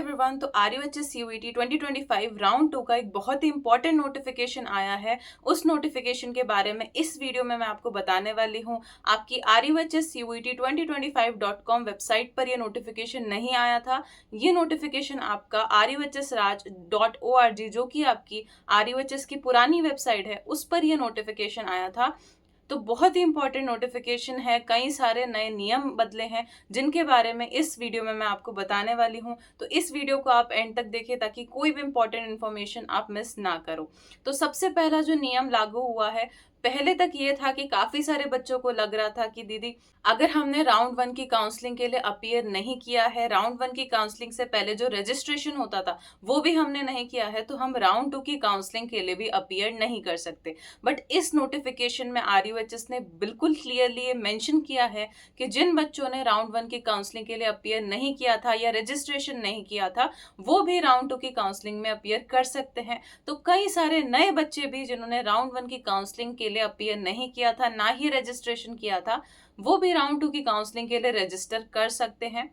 Everyone. तो RUHS CUET 2025 round 2 का एक बहुत ही इंपॉर्टेंट नोटिफिकेशन आया है। उस नोटिफिकेशन के बारे में इस वीडियो में मैं आपको बताने वाली हूँ। आपकी RUHS CUET 2025.com वेबसाइट पर यह नोटिफिकेशन नहीं आया था। ये नोटिफिकेशन आपका RUHSraj.org जो कि आपकी RUHS की पुरानी वेबसाइट है उस पर यह नोटिफिकेशन आया था। तो बहुत ही इंपॉर्टेंट नोटिफिकेशन है। कई सारे नए नियम बदले हैं जिनके बारे में इस वीडियो में मैं आपको बताने वाली हूं। तो इस वीडियो को आप एंड तक देखें ताकि कोई भी इंपॉर्टेंट इन्फॉर्मेशन आप मिस ना करो। तो सबसे पहला जो नियम लागू हुआ है, पहले तक ये था कि काफी सारे बच्चों को लग रहा था कि दीदी अगर हमने राउंड 1 की काउंसलिंग के लिए अपीयर नहीं किया है, राउंड 1 की काउंसलिंग से पहले जो रजिस्ट्रेशन होता था वो भी हमने नहीं किया है, तो हम राउंड 2 की काउंसलिंग के लिए भी अपीयर नहीं कर सकते। बट इस नोटिफिकेशन में RUHS ने बिल्कुल क्लियरली ये मेंशन किया है कि जिन बच्चों ने राउंड 1 की काउंसलिंग के लिए अपीयर नहीं किया था या रजिस्ट्रेशन नहीं किया था वो भी राउंड 2 की काउंसलिंग में अपीयर कर सकते हैं। तो कई सारे नए बच्चे भी जिन्होंने राउंड 1 की काउंसलिंग के लिए अपीयर नहीं किया था, ना ही रजिस्ट्रेशन किया था, वो भी राउंड 2 की काउंसलिंग के लिए रजिस्टर कर सकते हैं।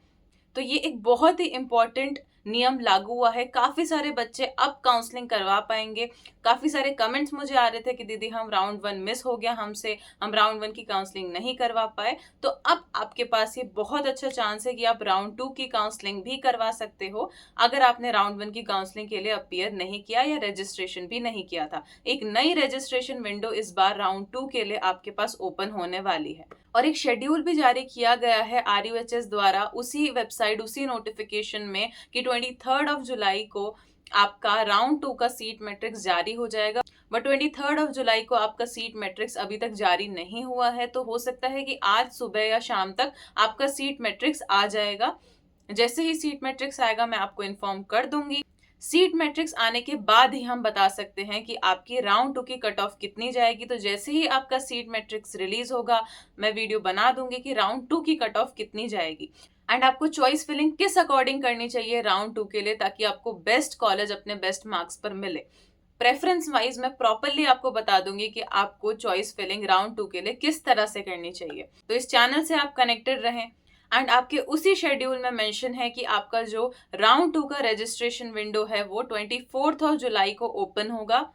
तो ये एक बहुत ही इंपॉर्टेंट नियम लागू हुआ है। काफी सारे बच्चे अब काउंसलिंग करवा पाएंगे। काफी सारे कमेंट्स मुझे आ रहे थे कि दीदी हम राउंड 1 मिस हो गया हमसे, हम राउंड 1 की काउंसलिंग नहीं करवा पाए। तो अब आपके पास ये बहुत अच्छा चांस है कि आप राउंड 2 की काउंसलिंग भी करवा सकते हो अगर आपने राउंड 1 की काउंसलिंग के लिए अपीयर नहीं किया या रजिस्ट्रेशन भी नहीं किया था। एक नई रजिस्ट्रेशन विंडो इस बार राउंड 2 के लिए आपके पास ओपन होने वाली है और एक शेड्यूल भी जारी किया गया है RUHS द्वारा उसी वेबसाइट उसी नोटिफिकेशन में कि 23 जुलाई को आपका राउंड 2 का सीट मैट्रिक्स जारी हो जाएगा। बट 23 जुलाई को आपका सीट मैट्रिक्स अभी तक जारी नहीं हुआ है, तो हो सकता है कि आज सुबह या शाम तक आपका सीट मैट्रिक्स आ जाएगा। जैसे ही सीट मैट्रिक्स आएगा मैं आपको इन्फॉर्म कर दूंगी। सीट मैट्रिक्स आने के बाद ही हम बता सकते हैं कि आपकी राउंड 2 की कट ऑफ कितनी जाएगी। तो जैसे ही आपका सीट मैट्रिक्स रिलीज होगा मैं वीडियो बना दूंगी कि राउंड 2 की कट ऑफ कितनी जाएगी एंड आपको चॉइस फिलिंग किस अकॉर्डिंग करनी चाहिए राउंड 2 के लिए ताकि आपको बेस्ट कॉलेज अपने बेस्ट मार्क्स पर मिले। प्रेफरेंस वाइज मैं प्रॉपरली आपको बता दूंगी कि आपको चॉइस फिलिंग राउंड 2 के लिए किस तरह से करनी चाहिए। तो इस चैनल से आप कनेक्टेड रहें एंड आपके उसी शेड्यूल में मेंशन है कि आपका जो राउंड 2 का रजिस्ट्रेशन विंडो है वो 24 जुलाई को ओपन होगा,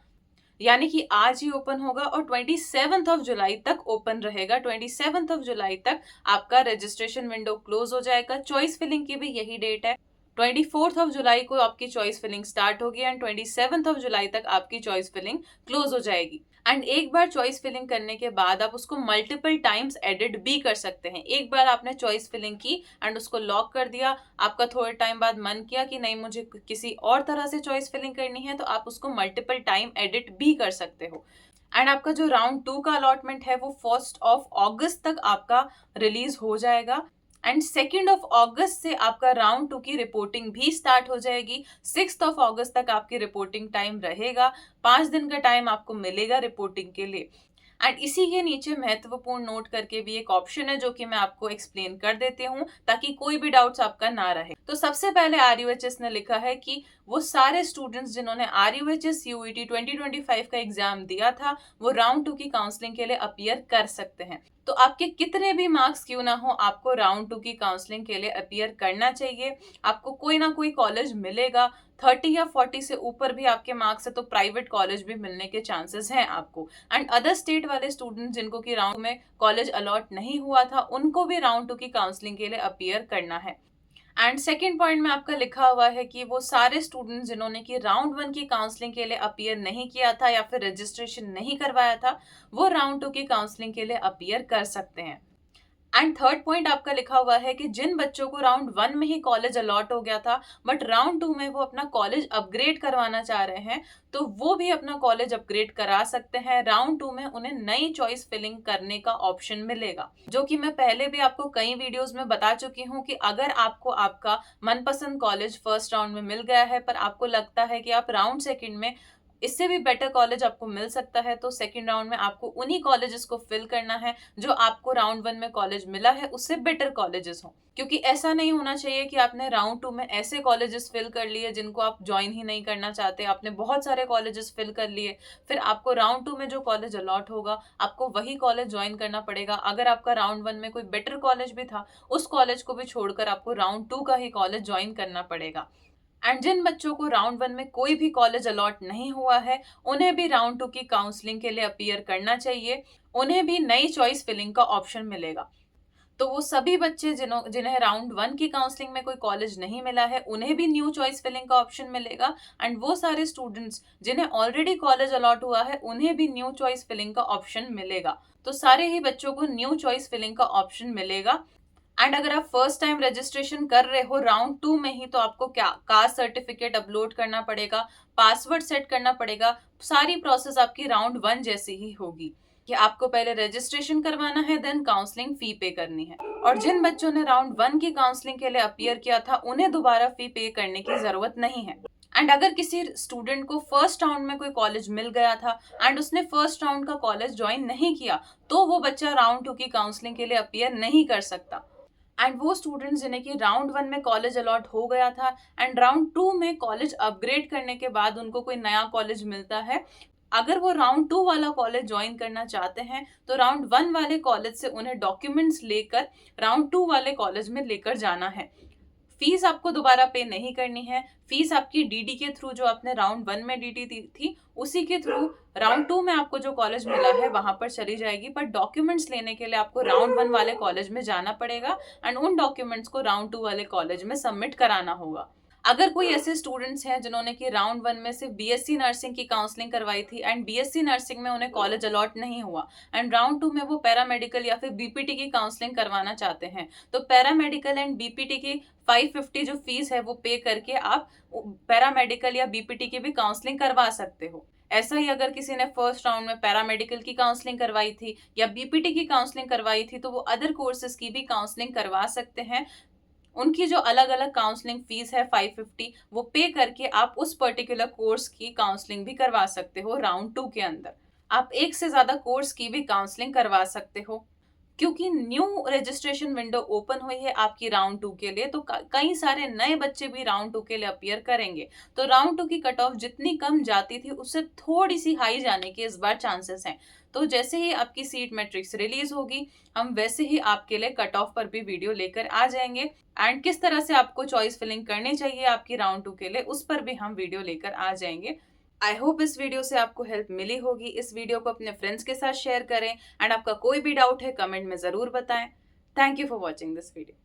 यानी कि आज ही ओपन होगा और 27 जुलाई तक ओपन रहेगा। 27 जुलाई तक आपका रजिस्ट्रेशन विंडो क्लोज हो जाएगा। चॉइस फिलिंग की भी यही डेट है। 24 जुलाई को आपकी चॉइस फिलिंग स्टार्ट होगी एंड 27 जुलाई तक आपकी चॉइस फिलिंग क्लोज हो जाएगी। एंड एक बार चॉइस फिलिंग करने के बाद आप उसको मल्टीपल टाइम्स एडिट भी कर सकते हैं। एक बार आपने चॉइस फिलिंग की एंड उसको लॉक कर दिया, आपका थोड़े टाइम बाद मन किया कि नहीं मुझे किसी और तरह से चॉइस फिलिंग करनी है, तो आप उसको मल्टीपल टाइम एडिट भी कर सकते हो। एंड आपका जो राउंड 2 का अलॉटमेंट है वो 1 अगस्त तक आपका रिलीज हो जाएगा एंड 2 अगस्त से आपका राउंड 2 की रिपोर्टिंग भी स्टार्ट हो जाएगी। 6 अगस्त तक आपकी रिपोर्टिंग टाइम रहेगा। 5 दिन का टाइम आपको मिलेगा रिपोर्टिंग के लिए। एंड इसी के नीचे महत्वपूर्ण नोट करके भी एक ऑप्शन है जो कि मैं आपको एक्सप्लेन कर देती हूँ ताकि कोई भी डाउट्स आपका ना रहे। तो सबसे पहले RUHS ने लिखा है कि वो सारे स्टूडेंट्स जिन्होंने RUHS CUET 2025 का एग्जाम दिया था वो राउंड 2 की काउंसलिंग के लिए अपीयर कर सकते हैं। तो आपके कितने भी मार्क्स क्यों ना हो, आपको राउंड 2 की काउंसलिंग के लिए अपीयर करना चाहिए। आपको कोई ना कोई कॉलेज मिलेगा। 30 या 40 से ऊपर भी आपके मार्क्स है तो प्राइवेट कॉलेज भी मिलने के चांसेस हैं आपको। एंड अदर स्टेट वाले स्टूडेंट जिनको कि राउंड में कॉलेज अलॉट नहीं हुआ था उनको भी राउंड 2 की काउंसलिंग के लिए अपीयर करना है। एंड सेकेंड पॉइंट में आपका लिखा हुआ है कि वो सारे स्टूडेंट जिन्होंने कि राउंड 1 की काउंसलिंग के लिए अपीयर नहीं किया था या फिर रजिस्ट्रेशन नहीं करवाया था वो राउंड 2 की काउंसलिंग के लिए अपीयर कर सकते हैं। एंड थर्ड पॉइंट आपका लिखा हुआ है कि जिन बच्चों को राउंड 1 में ही कॉलेज अलॉट हो गया था बट राउंड 2 में वो अपना कॉलेज अपग्रेड करवाना चाह रहे हैं तो वो भी अपना कॉलेज अपग्रेड करा सकते हैं। राउंड 2 में उन्हें नई चॉइस फिलिंग करने का ऑप्शन मिलेगा, जो कि मैं पहले भी आपको कई वीडियोस में बता चुकी हूँ कि अगर आपको आपका मनपसंद कॉलेज फर्स्ट राउंड में मिल गया है पर आपको लगता है कि आप राउंड 2 में इससे भी बेटर कॉलेज आपको मिल सकता है तो सेकंड राउंड में आपको उन्हीं कॉलेजेस को फिल करना है जो आपको राउंड 1 में कॉलेज मिला है उससे बेटर कॉलेजेस हो। क्योंकि ऐसा नहीं होना चाहिए कि आपने राउंड 2 में ऐसे कॉलेजेस फिल कर लिए जिनको आप ज्वाइन ही नहीं करना चाहते। आपने बहुत सारे कॉलेजेस फिल कर लिए, फिर आपको राउंड 2 में जो कॉलेज अलॉट होगा आपको वही कॉलेज ज्वाइन करना पड़ेगा। अगर आपका राउंड 1 में कोई बेटर कॉलेज भी था उस कॉलेज को भी छोड़कर आपको राउंड 2 का ही कॉलेज ज्वाइन करना पड़ेगा। एंड जिन बच्चों को राउंड 1 में कोई भी कॉलेज अलॉट नहीं हुआ है, उन्हें भी राउंड 2 की काउंसलिंग के लिए अपीयर करना चाहिए। उन्हें भी नई चॉइस फिलिंग का ऑप्शन मिलेगा। तो वो सभी बच्चे जिन्हें राउंड 1 की काउंसलिंग में कोई कॉलेज नहीं मिला है, उन्हें भी न्यू चॉइस फिलिंग का ऑप्शन मिलेगा। एंड वो सारे स्टूडेंट्स जिन्हें ऑलरेडी कॉलेज अलॉट हुआ है, उन्हें भी न्यू चॉइस फिलिंग का ऑप्शन मिलेगा। तो सारे ही बच्चों को न्यू चॉइस फिलिंग का ऑप्शन मिलेगा। एंड अगर आप फर्स्ट टाइम रजिस्ट्रेशन कर रहे हो राउंड 2 में ही, तो आपको क्या कास्ट सर्टिफिकेट अपलोड करना पड़ेगा, पासवर्ड सेट करना पड़ेगा। सारी प्रोसेस आपकी राउंड 1 जैसी ही होगी कि आपको पहले रजिस्ट्रेशन करवाना है, देन काउंसलिंग फी पे करनी है। और जिन बच्चों ने राउंड 1 की काउंसलिंग के लिए अपीयर किया था, उन्हें दोबारा फी पे करने की जरूरत नहीं है। एंड अगर किसी स्टूडेंट को फर्स्ट राउंड में कोई कॉलेज मिल गया था एंड उसने फर्स्ट राउंड का कॉलेज ज्वाइन नहीं किया, तो वो बच्चा राउंड 2 की काउंसलिंग के लिए अपीयर नहीं कर सकता। एंड वो स्टूडेंट्स जिन्हें कि राउंड 1 में कॉलेज अलॉट हो गया था एंड राउंड 2 में कॉलेज अपग्रेड करने के बाद उनको कोई नया कॉलेज मिलता है, अगर वो राउंड 2 वाला कॉलेज ज्वाइन करना चाहते हैं, तो राउंड 1 वाले कॉलेज से उन्हें डॉक्यूमेंट्स लेकर राउंड 2 वाले कॉलेज में लेकर जाना है। फीस आपको दोबारा पे नहीं करनी है। फीस आपकी डीडी के थ्रू, जो आपने राउंड 1 में डीडी दी थी, उसी के थ्रू राउंड 2 में आपको जो कॉलेज मिला है वहां पर चली जाएगी। पर डॉक्यूमेंट्स लेने के लिए आपको राउंड 1 वाले कॉलेज में जाना पड़ेगा एंड उन डॉक्यूमेंट्स को राउंड 2 वाले कॉलेज में सबमिट कराना होगा। अगर कोई ऐसे स्टूडेंट्स हैं जिन्होंने कि राउंड 1 में सिर्फ बीएससी नर्सिंग की काउंसलिंग करवाई थी एंड बीएससी नर्सिंग में उन्हें कॉलेज अलॉट नहीं हुआ एंड राउंड 2 में वो पैरामेडिकल या फिर बीपीटी की काउंसलिंग करवाना चाहते हैं, तो पैरामेडिकल एंड बीपीटी की 550 जो फीस है वो पे करके आप पैरामेडिकल या बीपीटी की भी काउंसलिंग करवा सकते हो। ऐसा ही अगर किसी ने फर्स्ट राउंड में पैरामेडिकल की काउंसलिंग करवाई थी या बीपीटी की काउंसलिंग करवाई थी, तो वो अदर कोर्सेज की भी काउंसलिंग करवा सकते हैं। उनकी जो अलग अलग काउंसलिंग फीस है 550, वो पे करके आप उस पर्टिकुलर कोर्स की काउंसलिंग भी करवा सकते हो राउंड 2 के अंदर। आप एक से ज्यादा कोर्स की भी काउंसलिंग करवा सकते हो। क्योंकि न्यू रजिस्ट्रेशन विंडो ओपन हुई है आपकी राउंड 2 के लिए, तो कई सारे नए बच्चे भी राउंड 2 के लिए अपीयर करेंगे। तो राउंड 2 की कट ऑफ जितनी कम जाती थी, उससे थोड़ी सी हाई जाने के इस बार चांसेस हैं। तो जैसे ही आपकी सीट मैट्रिक्स रिलीज होगी, हम वैसे ही आपके लिए कट ऑफ पर भी वीडियो लेकर आ जाएंगे एंड किस तरह से आपको चॉइस फिलिंग करनी चाहिए आपकी राउंड 2 के लिए, उस पर भी हम वीडियो लेकर आ जाएंगे। आई होप इस वीडियो से आपको हेल्प मिली होगी। इस वीडियो को अपने फ्रेंड्स के साथ शेयर करें एंड आपका कोई भी डाउट है कमेंट में ज़रूर बताएं। Thank you for watching this video.